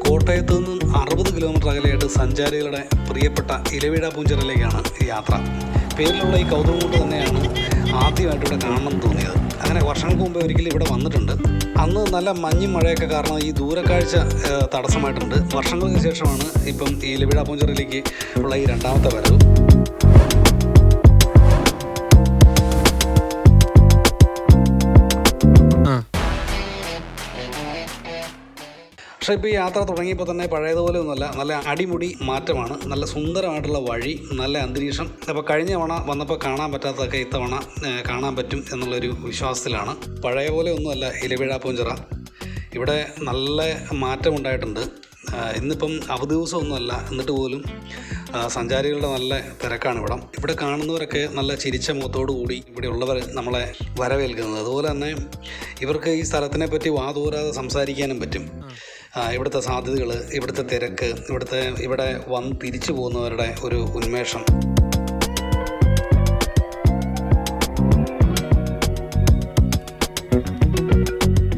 കോട്ടയത്ത് നിന്നും 60 കിലോമീറ്റർ അകലെയായിട്ട് സഞ്ചാരികളുടെ പ്രിയപ്പെട്ട ഇലവീഴ പൂഞ്ചിറയിലേക്കാണ് യാത്ര. പേരിലുള്ള ഈ കൗതുകം കൊണ്ട് തന്നെയാണ് ആദ്യമായിട്ട് ഇവിടെ കാണണം തോന്നിയത്. അങ്ങനെ വർഷങ്ങൾക്ക് മുമ്പ് ഒരിക്കലും ഇവിടെ വന്നിട്ടുണ്ട്. അന്ന് നല്ല മഞ്ഞും മഴയൊക്കെ കാരണം ഈ ദൂരക്കാഴ്ച തടസ്സമായിട്ടുണ്ട്. വർഷങ്ങൾക്ക് ശേഷമാണ് ഇപ്പം ഈ ഇലവീഴ പൂഞ്ചിറയിലേക്ക് ഉള്ള ഈ രണ്ടാമത്തെ വരവ്. പക്ഷേ ഇപ്പോൾ ഈ യാത്ര തുടങ്ങിയപ്പോൾ തന്നെ പഴയതുപോലെ ഒന്നുമല്ല, നല്ല അടിമുടി മാറ്റമാണ്. നല്ല സുന്ദരമായിട്ടുള്ള വഴി, നല്ല അന്തരീക്ഷം. അപ്പോൾ കഴിഞ്ഞ തവണ വന്നപ്പോൾ കാണാൻ പറ്റാത്തതൊക്കെ ഇത്തവണ കാണാൻ പറ്റും എന്നുള്ളൊരു വിശ്വാസത്തിലാണ്. പഴയ പോലെ ഒന്നുമല്ല ഇലവീഴ പൂഞ്ചിറ. ഇവിടെ നല്ല മാറ്റമുണ്ടായിട്ടുണ്ട്. ഇന്നിപ്പം അവധി ദിവസമൊന്നുമല്ല, എന്നിട്ട് പോലും സഞ്ചാരികളുടെ നല്ല തിരക്കാണ് ഇവിടെ. ഇവിടെ കാണുന്നവരൊക്കെ നല്ല ചിരിച്ച മുഖത്തോടു കൂടി ഇവിടെ ഉള്ളവർ നമ്മളെ വരവേൽക്കുന്നത്. അതുപോലെ തന്നെ ഇവർക്ക് ഈ സ്ഥലത്തിനെ പറ്റി വാതോരാതെ സംസാരിക്കാനും പറ്റും. ഇവിടുത്തെ സാധ്യതകൾ, ഇവിടുത്തെ തിരക്ക്, ഇവിടെ വന്ന് തിരിച്ചു പോകുന്നവരുടെ ഒരു ഉന്മേഷം.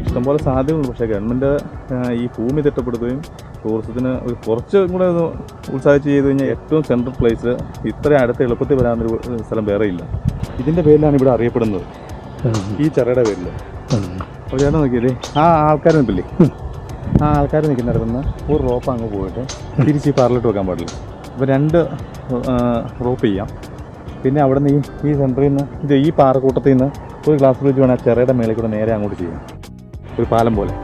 ഇഷ്ടംപോലെ സാധ്യതയുണ്ട്. പക്ഷേ ഗവൺമെൻറ് ഈ ഭൂമി തിട്ടപ്പെടുത്തുകയും ടൂറിസത്തിന് ഒരു കുറച്ചും കൂടെ ഒന്ന് ഉത്സാഹിച്ച് ചെയ്ത് കഴിഞ്ഞാൽ ഏറ്റവും സെൻട്രൽ പ്ലേസ് ഇത്രയും അടുത്ത് എളുപ്പത്തിൽ വരാനൊരു സ്ഥലം വേറെ ഇല്ല. ഇതിൻ്റെ പേരിലാണ് ഇവിടെ അറിയപ്പെടുന്നത്, ഈ ചെറയുടെ പേരിൽ. അപ്പോൾ ചേട്ടൻ നോക്കിയല്ലേ ആ ആൾക്കാർ നിൽപ്പില്ലേ, ആ ആൾക്കാർ നിൽക്കുന്നിടത്തുനിന്ന് ഒരു റോപ്പ് അങ്ങ് പോയിട്ട് തിരിച്ച് ഈ പാറലോട്ട് വെക്കാൻ പാടില്ല. അപ്പോൾ 2 റോപ്പ് ചെയ്യാം. പിന്നെ അവിടെ നിന്ന് ഈ സെൻറ്ററിൽ നിന്ന് ഈ പാറക്കൂട്ടത്തിൽ നിന്ന് ഒരു ഗ്ലാസ് ബ്രിഡ്ജ് വേണം ആ ചെറയുടെ മേളിൽ കൂടെ നേരെ അങ്ങോട്ട് ചെയ്യാം, ഒരു പാലം പോലെ.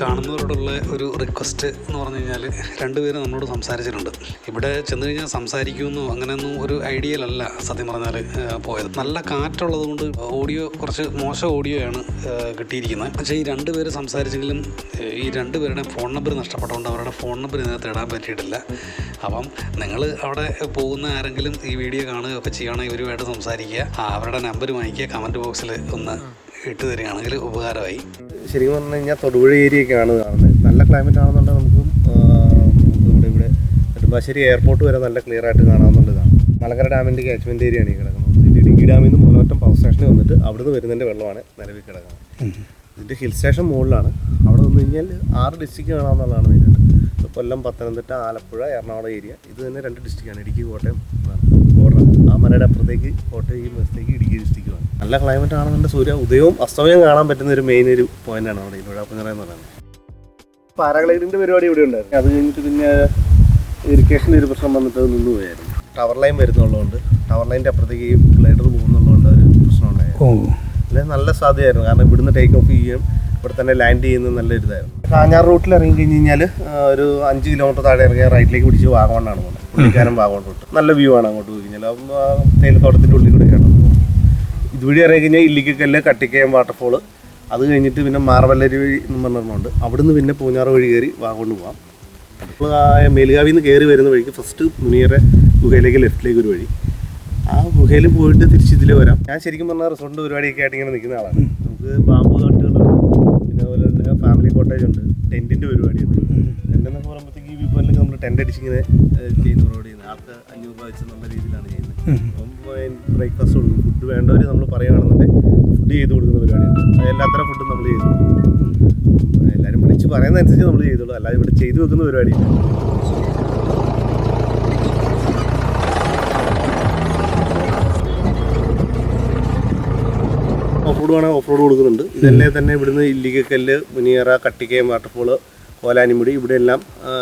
കാണുന്നവരോടുള്ള ഒരു റിക്വസ്റ്റ് എന്ന് പറഞ്ഞു കഴിഞ്ഞാൽ 2 പേര് നമ്മളോട് സംസാരിച്ചിട്ടുണ്ട്. ഇവിടെ ചെന്ന് കഴിഞ്ഞാൽ സംസാരിക്കുമെന്നോ അങ്ങനെയൊന്നും ഒരു ഐഡിയയിലല്ല സത്യം പറഞ്ഞാൽ പോയത്. നല്ല കാറ്റുള്ളത് കൊണ്ട് ഓഡിയോ കുറച്ച് മോശം ഓഡിയോയാണ് കിട്ടിയിരിക്കുന്നത്. പക്ഷേ ഈ 2 പേര് സംസാരിച്ചെങ്കിലും ഈ 2 പേരുടെ ഫോൺ നമ്പർ നഷ്ടപ്പെട്ടതുകൊണ്ട് അവരുടെ ഫോൺ നമ്പർ ഇതിനകത്ത് ഇടാൻ പറ്റിയിട്ടില്ല. അപ്പം നിങ്ങൾ അവിടെ പോകുന്ന ആരെങ്കിലും ഈ വീഡിയോ കാണുകയൊക്കെ ചെയ്യുകയാണെങ്കിൽ ഇവരുമായിട്ട് സംസാരിക്കുക, അവരുടെ നമ്പർ വാങ്ങിക്കുക, കമൻറ്റ് ബോക്സിൽ ഒന്ന് ഇട്ട് തരികയാണെങ്കിൽ ഉപകാരമായി. ശരിക്കും പറഞ്ഞു കഴിഞ്ഞാൽ തൊടുപുഴ ഏരിയയൊക്കെയാണ് കാണുന്നത്. നല്ല ക്ലൈമറ്റ് ആണെന്നുണ്ടെങ്കിൽ ഇവിടെ നെടുമ്പാശ്ശേരി എയർപോർട്ട് വരെ നല്ല ക്ലിയർ ആയിട്ട് കാണാവുന്നതാണ്. മലങ്കര ഡാമിൻ്റെ ക്യാച്ച്മെൻറ്റ് ഏരിയയാണ് ഈ കിടക്കുന്നത്. ഇടുക്കി ഡാമിൽ നിന്ന് മൂലമറ്റം പവർ സ്റ്റേഷനിൽ വന്നിട്ട് അവിടുന്ന് വരുന്നതിൻ്റെ വെള്ളമാണ് നിലവിൽ കിടക്കുന്നത്. ഇതിൻ്റെ ഹിൽ സ്റ്റേഷൻ മുകളിലാണ്. അവിടെ വന്നു കഴിഞ്ഞാൽ 6 ഡിസ്ട്രിക്റ്റ് കാണാവുന്നതാണ് മെയിനായിട്ട്. കൊല്ലം, പത്തനംതിട്ട, ആലപ്പുഴ, എറണാകുളം ഏരിയ, ഇത് തന്നെ 2 ഡിസ്ട്രിക്റ്റാണ്. ഇടുക്കി, കോട്ടയം ബോർഡർ. ആ മലയുടെ അപ്പുറത്തേക്ക് കോട്ടയം, ഈ വശത്തേക്ക് ഇടുക്കി ഡിസ്ട്രിക്റ്റുമാണ്. നല്ല ക്ലൈമറ്റ് ആണെന്നുണ്ടെങ്കിൽ സൂര്യ ഉദയവും അസ്തമയവും കാണാൻ പറ്റുന്ന ഒരു മെയിൻ ഒരു പോയിന്റാണ് അവിടെ ഇലവീഴ പൂഞ്ചിറ എന്ന് പറയുന്നത്. പാരാഗ്ലൈഡിൻ്റെ പരിപാടി ഇവിടെ ഉണ്ടായിരുന്നു. അത് കഴിഞ്ഞിട്ട് പിന്നെ ഇറിഗേഷൻ്റെ ഒരു പ്രശ്നം വന്നിട്ട് നിന്ന് പോയായിരുന്നു. ടവർ ലൈൻ വരുന്നുള്ളതുകൊണ്ട് ടവർ ലൈൻ്റെ അപ്പുറത്തേക്ക് ഈ ഗ്ലൈഡർ പോകുന്നുള്ളതുകൊണ്ട് ഒരു പ്രശ്നം ഉണ്ടായിരുന്നു. അല്ലെങ്കിൽ നല്ല സാധ്യതയായിരുന്നു, കാരണം ഇവിടുന്ന് ടേക്ക് ഓഫ് ചെയ്യുകയും ഇവിടെ തന്നെ ലാൻഡ് ചെയ്യുന്നത് നല്ലൊരു ഇതായിരുന്നു. കാഞ്ഞാർ റൂട്ടിൽ ഇറങ്ങി കഴിഞ്ഞ് കഴിഞ്ഞാൽ ഒരു 5 കിലോമീറ്റർ താഴെ ഇറങ്ങിയ റൈറ്റിലേക്ക് പിടിച്ച് വാഗമണ്ണാണ് പോകുന്നത്. പുള്ളിക്കാരൻ വാഗമൺ റൂട്ട് നല്ല വ്യൂ ആണ്. അങ്ങോട്ട് പോയി കഴിഞ്ഞാൽ തേയിലത്തോട്ടത്തിൻ്റെ ഉള്ളിൽ കൂടെയൊക്കെയാണ്. ഇതുവഴി ഇറങ്ങി കഴിഞ്ഞാൽ ഇല്ലിക്കല്ല്, കട്ടിക്കയം വാട്ടർഫോൾ, അത് കഴിഞ്ഞിട്ട് പിന്നെ മാറവല്ലരുവഴി എന്ന് പറഞ്ഞിട്ടുണ്ട്. അവിടുന്ന് പിന്നെ പൂഞ്ഞാറ് വഴി കയറി വാഗമണ്ണ് പോകാം. അപ്പോൾ മേലുകാവിൽ നിന്ന് കയറി വരുന്ന വഴിക്ക് ഫസ്റ്റ് മുനിയറ ഗുഹയിലേക്ക് ലെഫ്റ്റിലേക്ക് ഒരു വഴി, ആ ഗുഹയിൽ പോയിട്ട് തിരിച്ച് ഇതിൽ വരാം. ഞാൻ ശരിക്കും പറഞ്ഞാൽ റിസോർട്ടിൻ്റെ പരിപാടിയൊക്കെ ആയിട്ട് ഇങ്ങനെ നിൽക്കുന്ന ആളാണ്. നമുക്ക് ബാമ്പു തട്ടുകളുണ്ട്, പിന്നെ അതുപോലെ തന്നെ ഫാമിലി കോട്ടേജ് ഉണ്ട്, ടെൻറ്റിൻ്റെ പരിപാടിയുണ്ട്. ടെൻറ്റെന്നൊക്കെ പറയുമ്പോഴത്തേക്ക് ഈ വിഭവങ്ങളിലൊക്കെ നമ്മൾ ടെൻ്റ് അടിച്ചിങ്ങനെ ചെയ്യുന്ന പരിപാടി ചെയ്യുന്നത്. ആൾക്ക് 500 രൂപ വെച്ച് നല്ല രീതിയിലാണ് ചെയ്യുന്നത്. അപ്പം ബ്രേക്ക്ഫാസ്റ്റ് കൊടുക്കും. ഫുഡ് വേണ്ടവർ നമ്മൾ പറയുകയാണെന്നുണ്ടെങ്കിൽ ഫുഡ് ചെയ്ത് കൊടുക്കുന്ന പരിപാടിയുണ്ട്. എല്ലാത്തരം ഫുഡും നമ്മൾ ചെയ്തു കൊടുക്കും. എല്ലാവരും വിളിച്ച് പറയുന്നതനുസരിച്ച് നമ്മൾ ചെയ്തോളൂ, അല്ലാതെ ഇവിടെ ചെയ്തു വെക്കുന്ന പരിപാടിയില്ല. ഓഫ് റോഡ് വേണമെങ്കിൽ ഓഫ് റോഡ് കൊടുക്കുന്നുണ്ട്. ഇതെല്ലാം തന്നെ ഇവിടുന്ന് ഇല്ലിക്കല്ല്, മുനിയറ, കട്ടിക്കയം വാട്ടർഫോള്, കോലാനിമുടി, ഇവിടെ എല്ലാം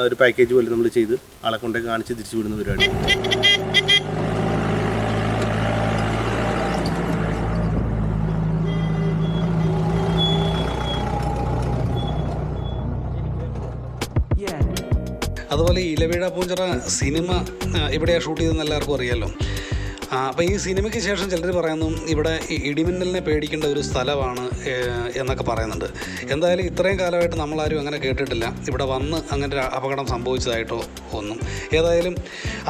ഒരു പാക്കേജ് പോലെ നമ്മൾ ചെയ്ത് ആളെ കൊണ്ടൊക്കെ കാണിച്ച് തിരിച്ചു വിടുന്ന പരിപാടി. അതുപോലെ ഈ ഇലവീഴ പൂഞ്ചിറ സിനിമ ഇവിടെയാണ് ഷൂട്ട് ചെയ്തതെന്ന് എല്ലാവർക്കും അറിയാമല്ലോ. അപ്പോൾ ഈ സിനിമയ്ക്ക് ശേഷം ചിലർ പറയുന്നു ഇവിടെ ഈ ഇടിമിന്നലിനെ പേടിക്കേണ്ട ഒരു സ്ഥലമാണ് എന്നൊക്കെ പറയുന്നുണ്ട്. എന്തായാലും ഇത്രയും കാലമായിട്ട് നമ്മളാരും അങ്ങനെ കേട്ടിട്ടില്ല, ഇവിടെ വന്ന് അങ്ങനെ ഒരു അപകടം സംഭവിച്ചതായിട്ടോ ഒന്നും. ഏതായാലും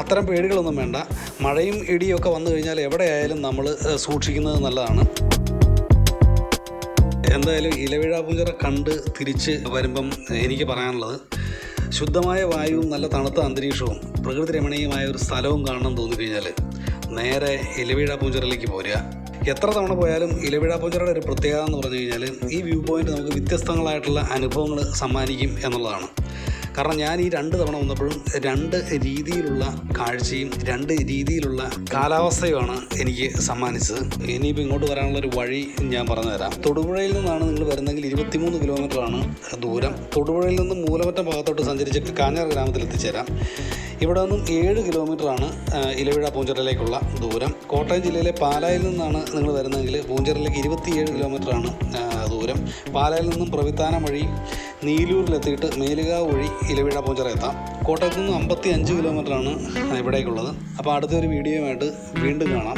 അത്തരം പേടികളൊന്നും വേണ്ട. മഴയും ഇടിയൊക്കെ വന്നു കഴിഞ്ഞാൽ എവിടെയായാലും നമ്മൾ സൂക്ഷിക്കുന്നത് നല്ലതാണ്. എന്തായാലും ഇലവീഴ പൂഞ്ചിറ കണ്ട് തിരിച്ച് വരുമ്പം എനിക്ക് പറയാനുള്ളത്, ശുദ്ധമായ വായുവും നല്ല തണുത്ത അന്തരീക്ഷവും പ്രകൃതി രമണീയമായ ഒരു സ്ഥലവും കാണണം തോന്നിക്കഴിഞ്ഞാൽ നേരെ ഇലവീഴ പൂഞ്ചിറയിലേക്ക് പോരുക. എത്ര തവണ പോയാലും ഇലവീഴ പൂഞ്ചിറയുടെ ഒരു പ്രത്യേകത എന്ന് പറഞ്ഞു കഴിഞ്ഞാൽ ഈ വ്യൂ പോയിൻ്റ് നമുക്ക് വ്യത്യസ്തങ്ങളായിട്ടുള്ള അനുഭവങ്ങൾ സമ്മാനിക്കും എന്നുള്ളതാണ്. കാരണം ഞാൻ ഈ 2 തവണ വന്നപ്പോഴും 2 രീതിയിലുള്ള കാഴ്ചയും 2 രീതിയിലുള്ള കാലാവസ്ഥയുമാണ് എനിക്ക് സമ്മാനിച്ചത്. ഇനിയിപ്പോൾ ഇങ്ങോട്ട് വരാനുള്ളൊരു വഴി ഞാൻ പറഞ്ഞു തരാം. തൊടുപുഴയിൽ നിന്നാണ് നിങ്ങൾ വരുന്നതെങ്കിൽ 23 കിലോമീറ്ററാണ് ദൂരം. തൊടുപുഴയിൽ നിന്നും മൂലമറ്റം ഭാഗത്തോട്ട് സഞ്ചരിച്ച് കാഞ്ഞാർ ഗ്രാമത്തിൽ എത്തിച്ചേരാം. ഇവിടെ നിന്നും 7 കിലോമീറ്ററാണ് ഇലവീഴ പൂഞ്ചിറയിലേക്കുള്ള ദൂരം. കോട്ടയം ജില്ലയിലെ പാലായിൽ നിന്നാണ് നിങ്ങൾ വരുന്നതെങ്കിൽ പൂഞ്ചിറയിലേക്ക് 27 കിലോമീറ്ററാണ് ദൂരം. പാലായിൽ നിന്നും പ്രവിത്താനം വഴി നീലൂരിലെത്തിയിട്ട് മേലുകാവ് വഴി ഇലവീഴ പൂഞ്ചിറ എത്താം. കോട്ടയത്ത് നിന്ന് 55 കിലോമീറ്ററാണ് ഇവിടേക്കുള്ളത്. അപ്പോൾ അടുത്തൊരു വീഡിയോയുമായിട്ട് വീണ്ടും കാണാം.